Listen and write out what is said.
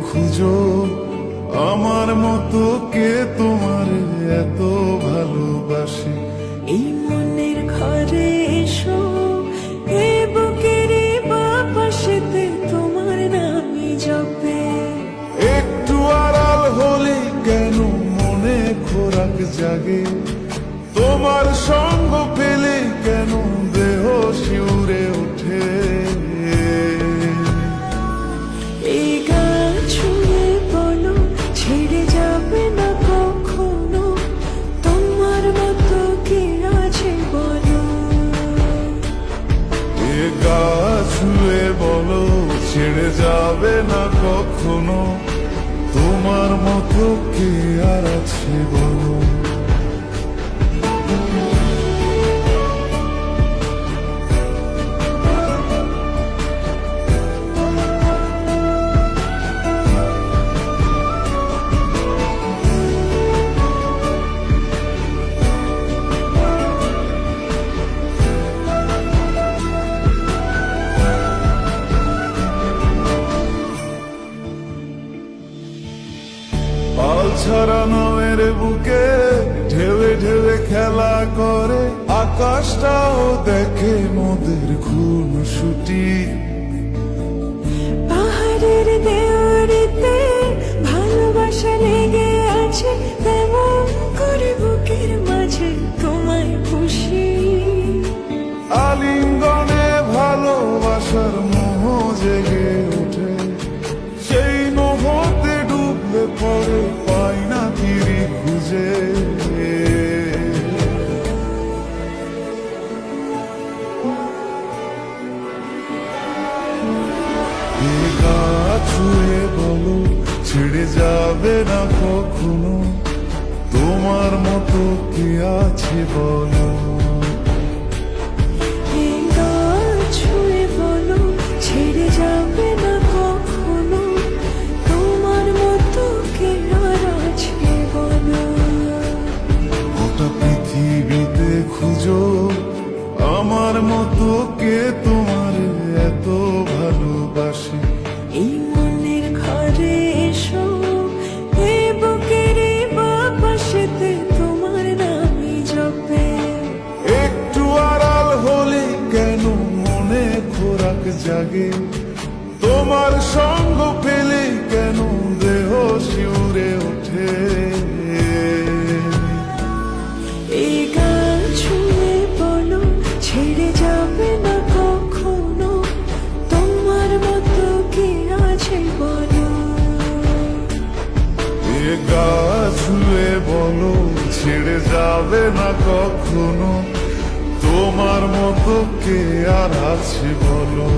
খুঁজো, আমার মতো কে তোমার এত ভালোবাসে। এই মনের ঘরে এসো, এ বুকের বাপাশেতে তোমার নামই জপে। একটু আড়াল হলে কেন মনে খোরাক জাগে, তোমার সঙ্গ পেলে কেন দেহ শিউরে ওঠে। এই গান ছুঁয়ে বলো, ছেড়ে যাবে না কখনো, তোমার মতো কে আছে বলো। এ গা ছুঁয়ে বলো, ছেড়ে যাবে না কখনো, তোমার মতো কে আর আছে বলো। পাল ছাড়া নামের বুকে ঢেউে ঢেউে খেলা করে, আকাশটাও দেখে মোদের খুনসুটি। পাহাড়ের দেওয়ারিতে ভালোবাসা লেগে আছে, তেমন করে বুকের মাঝে তোমায় খুশি। আলিঙ্গনে ভালোবাসার মোহ জেগে ওঠে, সেই মোহতে ডুবলে পরে পাই না তীরে খুঁজে। এ গা ছুঁয়ে বলো, ছেড়ে যাবে না কখনো, তোমার মতো কে আছে বলো। এই গান ছুঁয়ে বলো, ছেড়ে যাবে না কখনো, তোমার মতো কে আর আছে বলো। গোটা পৃথিবীতে খুঁজো, আমার মতো কে তোমার এত ভালোবাসে। এই মনের ঘরে এসো, এ বুকের বাপাশেতে তোমার নামই জপে। একটু আড়াল হলে কেন মনে খোরাক জাগে, তোমার সঙ্গ পেলে কেন দেহ শিউরে ওঠে। এই গান ছুঁয়ে বলো, ছেড়ে যাবে না কখনো, তোমার মতো কে আছে বলো। এ গা ছুঁয়ে বলো, ছেড়ে যাবে না কখনো, তোমার মতো কে আর আছে বলো।